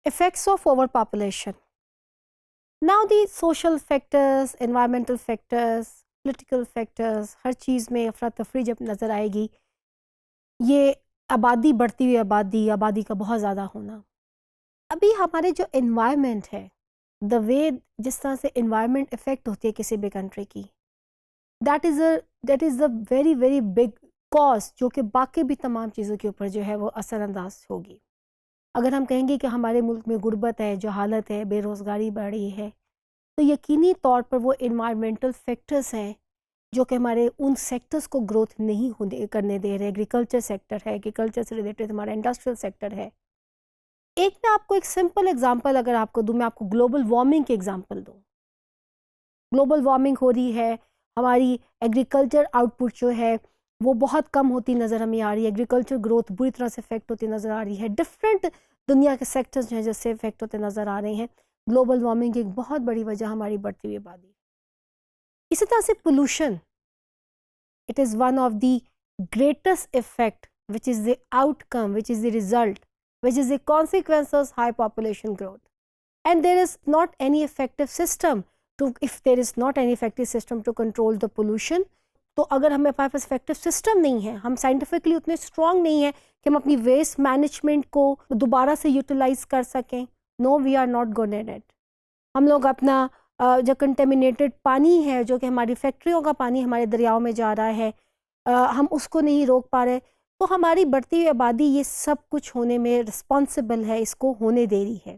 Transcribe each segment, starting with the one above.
Effects of overpopulation. Now the social factors, environmental factors, political factors, ہر چیز میں افراتفری جب نظر آئے گی، یہ آبادی، بڑھتی ہوئی آبادی کا بہت زیادہ ہونا. ابھی ہمارے جو انوائرمنٹ ہے، دا وے جس طرح سے انوائرمنٹ افیکٹ ہوتی ہے کسی بھی کنٹری کی، that is a very very big cause جو کہ باقی بھی تمام چیزوں کے اوپر جو ہے وہ اثر انداز ہوگی. اگر ہم کہیں گے کہ ہمارے ملک میں غربت ہے، جہالت ہے، بے روزگاری بڑھی ہے، تو یقینی طور پر وہ انوائرمنٹل فیکٹرز ہیں جو کہ ہمارے ان سیکٹرز کو گروتھ نہیں کرنے دے رہے. ایگریکلچر سیکٹر ہے، ایگریکلچر سے ریلیٹڈ ہمارا انڈسٹریل سیکٹر ہے. ایک میں آپ کو ایک سمپل اگزامپل اگر آپ کو دوں، میں آپ کو گلوبل وارمنگ کی اگزامپل دوں. گلوبل وارمنگ ہو رہی ہے، ہماری ایگریکلچر آؤٹ پٹ جو ہے وہ بہت کم ہوتی نظر ہمیں آ رہی ہے، ایگریکلچر گروتھ بری طرح سے افیکٹ ہوتی نظر آ رہی ہے، ڈفرینٹ دنیا کے سیکٹرز جو ہیں جس سے افیکٹ ہوتے نظر آ رہے ہیں. گلوبل وارمنگ کی ایک بہت بڑی وجہ ہماری بڑھتی ہوئی آبادی. اسی طرح سے pollution, it is one of the greatest effect which is the outcome, which is the result, which is the consequence of high population growth. And there is not any effective system if there is not any effective system to control the pollution. تو اگر ہمیں پاس effective system نہیں ہے، ہم scientifically اتنے strong نہیں ہیں کہ ہم اپنی ویسٹ مینجمنٹ کو دوبارہ سے یوٹیلائز کر سکیں. No, we are not good at it. ہم لوگ اپنا جو کنٹیمنیٹڈ پانی ہے، جو کہ ہماری فیکٹریوں کا پانی ہمارے دریاؤں میں جا رہا ہے، ہم اس کو نہیں روک پا رہے. تو ہماری بڑھتی ہوئی آبادی یہ سب کچھ ہونے میں رسپانسبل ہے، اس کو ہونے دے رہی ہے.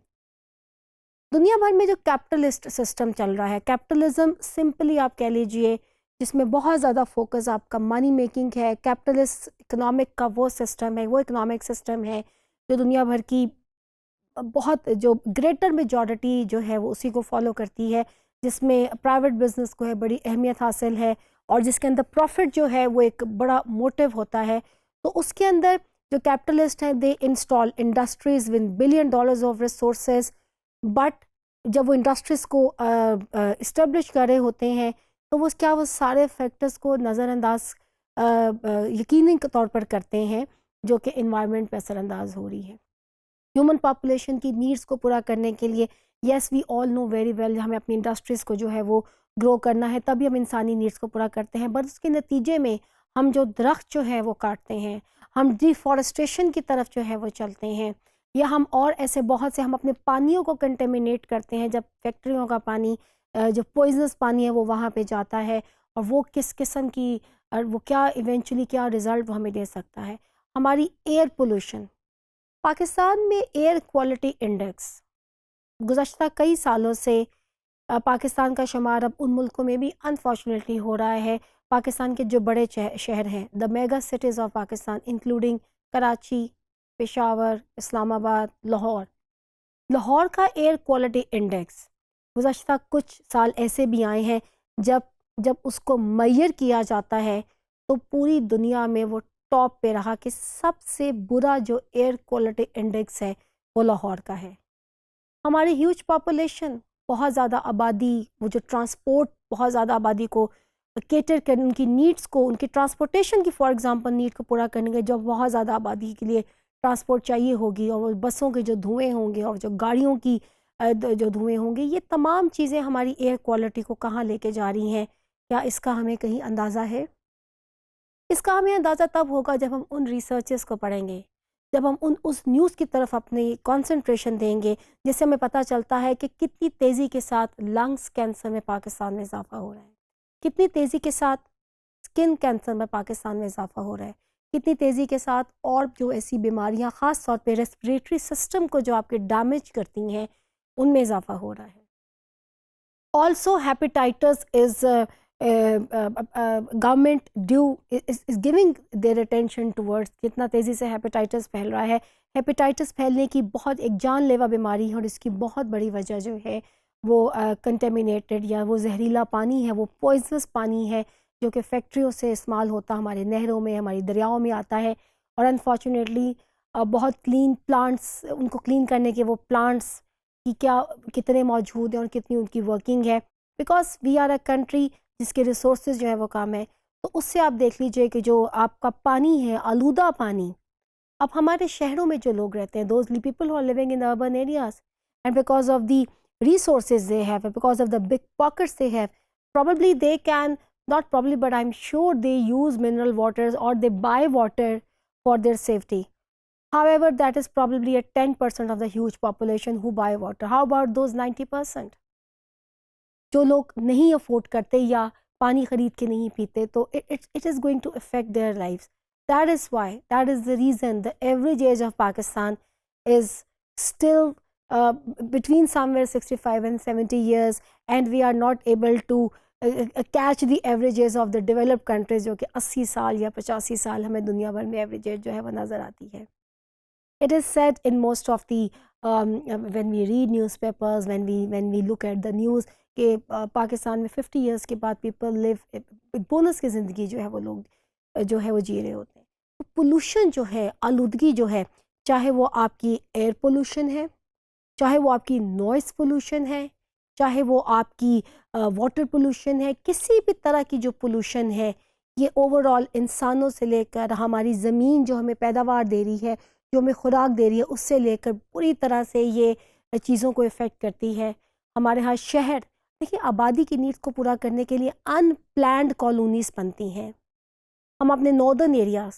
دنیا بھر میں جو کیپٹلسٹ سسٹم چل رہا ہے، کیپٹلزم سمپلی آپ کہہ لیجئے، جس میں بہت زیادہ فوکس آپ کا منی میکنگ ہے، کیپٹلسٹ اکنامک کا وہ سسٹم ہے، وہ اکنامک سسٹم ہے جو دنیا بھر کی بہت جو گریٹر میجورٹی جو ہے وہ اسی کو فالو کرتی ہے، جس میں پرائیویٹ بزنس کو ہے بڑی اہمیت حاصل ہے، اور جس کے اندر پروفٹ جو ہے وہ ایک بڑا موٹیو ہوتا ہے. تو اس کے اندر جو کیپٹلسٹ ہیں، they install industries one billion dollars of resources. But جب وہ انڈسٹریز کو اسٹیبلش کر رہے ہوتے ہیں تو وہ سارے فیکٹرز کو نظر انداز یقینی طور پر کرتے ہیں جو کہ انوائرمنٹ پہ اثر انداز ہو رہی ہے. ہیومن پاپولیشن کی نیڈس کو پورا کرنے کے لیے، یس وی آل نو ویری ویل، ہمیں اپنی انڈسٹریز کو جو ہے وہ گرو کرنا ہے، تبھی ہم انسانی نیڈس کو پورا کرتے ہیں. بٹ اس کے نتیجے میں ہم جو درخت جو ہے وہ کاٹتے ہیں، ہم ڈیفارسٹریشن کی طرف جو ہے وہ چلتے ہیں، یا ہم اور ایسے بہت سے ہم اپنے پانیوں کو کنٹیمنیٹ کرتے ہیں. جب فیکٹریوں کا پانی جو پوائزنس پانی ہے وہ وہاں پہ جاتا ہے، اور وہ کس قسم کی وہ کیا ایونچولی کیا رزلٹ وہ ہمیں دے سکتا ہے. ہماری ایئر پولوشن، پاکستان میں ایئر کوالٹی انڈیکس گزشتہ کئی سالوں سے پاکستان کا شمار اب ان ملکوں میں بھی انفارچونیٹلی ہو رہا ہے. پاکستان کے جو بڑے شہر ہیں، the mega cities of Pakistan including Karachi, Peshawar, Islamabad, Lahore کا ایئر کوالٹی انڈیکس گزشتہ کچھ سال ایسے بھی آئے ہیں جب اس کو میئر کیا جاتا ہے تو پوری دنیا میں وہ ٹاپ پہ رہا کہ سب سے برا جو ایئر کوالٹی انڈیکس ہے وہ لاہور کا ہے. ہماری ہیوج پاپولیشن، بہت زیادہ آبادی، وہ جو ٹرانسپورٹ بہت زیادہ آبادی کو کیٹر کرنے، ان کی نیڈس کو، ان کی ٹرانسپورٹیشن کی فار ایگزامپل نیڈ کو پورا کرنے کے، جو بہت زیادہ آبادی کے لیے ٹرانسپورٹ چاہیے ہوگی، اور وہ بسوں کے جو دھوئیں ہوں گے اور جو گاڑیوں کی جو دھوئیں ہوں گے، یہ تمام چیزیں ہماری ایئر کوالٹی کو کہاں لے کے جا رہی ہیں. کیا اس کا ہمیں کہیں اندازہ ہے؟ اس کا ہمیں اندازہ تب ہوگا جب ہم ان ریسرچز کو پڑھیں گے، جب ہم اس نیوز کی طرف اپنی کانسنٹریشن دیں گے، جس سے ہمیں پتہ چلتا ہے کہ کتنی تیزی کے ساتھ لنگس کینسر میں پاکستان میں اضافہ ہو رہا ہے، کتنی تیزی کے ساتھ اسکن کینسر میں پاکستان میں اضافہ ہو رہا ہے، کتنی تیزی کے ساتھ اور جو ایسی بیماریاں خاص طور پہ ریسپریٹری سسٹم کو جو آپ کے ڈیمیج کرتی ہیں ان میں اضافہ ہو رہا ہے. Also hepatitis is government is giving their attention towards کتنا تیزی سے ہیپیٹائٹس پھیل رہا ہے. ہیپیٹائٹس پھیلنے کی بہت ایک جان لیوا بیماری ہے، اور اس کی بہت بڑی وجہ جو ہے وہ کنٹیمنیٹڈ یا وہ زہریلا پانی ہے، وہ پوائزنس پانی ہے جو کہ فیکٹریوں سے استعمال ہوتا ہمارے نہروں میں، ہماری دریاؤں میں آتا ہے. اور انفارچونیٹلی بہت کلین پلانٹس، ان کو کلین کرنے کے وہ پلانٹس کی کتنے موجود ہیں اور کتنی ان کی ورکنگ ہے، because we are a country جس کے ریسورسز جو ہے وہ کم ہے. تو اس سے آپ دیکھ لیجئے کہ جو آپ کا پانی ہے، آلودہ پانی، اب ہمارے شہروں میں جو لوگ رہتے ہیں, those people who are living in the urban areas, and because of the resources they have, because of the big pockets they have, probably they can, not probably, but I'm sure they use mineral waters or they buy water for their safety. However, that is probably a 10% of the huge population who buy water. How about those 90%? جو لوگ نہیں afford کرتے یا پانی خرید کے نہیں پیتے, تو it is going to affect their lives. That is why, that is the reason the average age of Pakistan is still between somewhere 65 and 70 years, and we are not able to catch the average age of the developed countries, جو کہ 80 سال یا 85 سال ہمیں دنیا بھر میں average age جو ہے وہ نظر آتی ہے. It is said in most of the when we read newspapers, when we look at the news, کہ پاکستان میں 50 ایئرس کے بعد پیپل لیو بونس کی زندگی جو ہے وہ لوگ جو ہے وہ جی رہے ہوتے ہیں. پولوشن جو ہے, آلودگی جو ہے, چاہے وہ آپ کی ایئر پولوشن ہے, چاہے وہ آپ کی نوائز پولوشن ہے, چاہے وہ آپ کی واٹر پولوشن ہے, کسی بھی طرح کی جو پولوشن ہے, یہ اوور آل انسانوں سے لے کر ہماری زمین جو ہمیں پیداوار دے رہی ہے, جو ہمیں خوراک دے رہی ہے, اس سے لے کر پوری طرح سے یہ چیزوں کو افیکٹ کرتی ہے. ہمارے ہاں شہر, دیکھیے آبادی کی نیڈس کو پورا کرنے کے لیے ان پلانڈ کالونیز بنتی ہیں. ہم اپنے northern areas,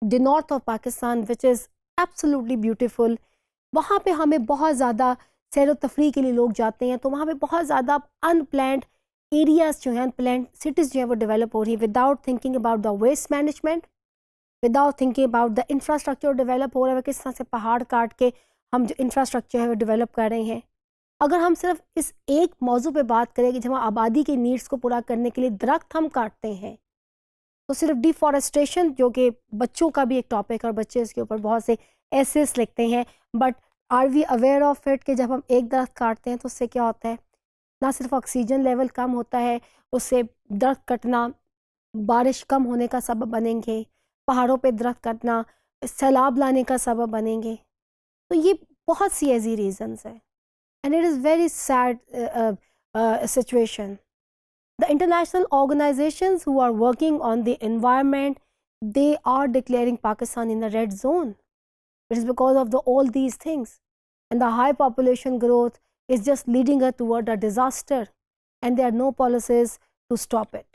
the north of Pakistan which is absolutely beautiful, وہاں پہ ہمیں بہت زیادہ سیر و تفریح کے لیے لوگ جاتے ہیں, تو وہاں پہ بہت زیادہ ان پلانڈ ایریاز جو ہیں, ان پلانڈ سٹیز جو ہیں وہ ڈیولپ ہو رہی ہیں without thinking about the waste management, without thinking about the infrastructure develop ہو رہا ہے, کس طرح سے پہاڑ کاٹ کے ہم جو انفراسٹرکچر ہے وہ ڈیولپ کر رہے ہیں. اگر ہم صرف اس ایک موضوع پہ بات کریں کہ جب ہم آبادی کے نیڈس کو پورا کرنے کے لیے درخت ہم کاٹتے ہیں, تو صرف ڈیفارسٹریشن جو کہ بچوں کا بھی ایک ٹاپک ہے اور بچے اس کے اوپر بہت سے ایسیز لکھتے ہیں, but are we aware of it کہ جب ہم ایک درخت کاٹتے ہیں تو اس سے کیا ہوتا ہے, نہ صرف آکسیجن لیول کم ہوتا ہے, اس سے درخت کٹنا بارش کم ہونے کا سبب بنیں گے, پہاڑوں پہ درخت کٹنا سیلاب لانے کا سبب بنیں گے. تو یہ بہت سی ایسی ریزنز ہیں, and it is very sad situation. The international organizations who are working on the environment, they are declaring Pakistan in the red zone. It is because of all these things, and the high population growth is just leading us toward a disaster, and there are no policies to stop it.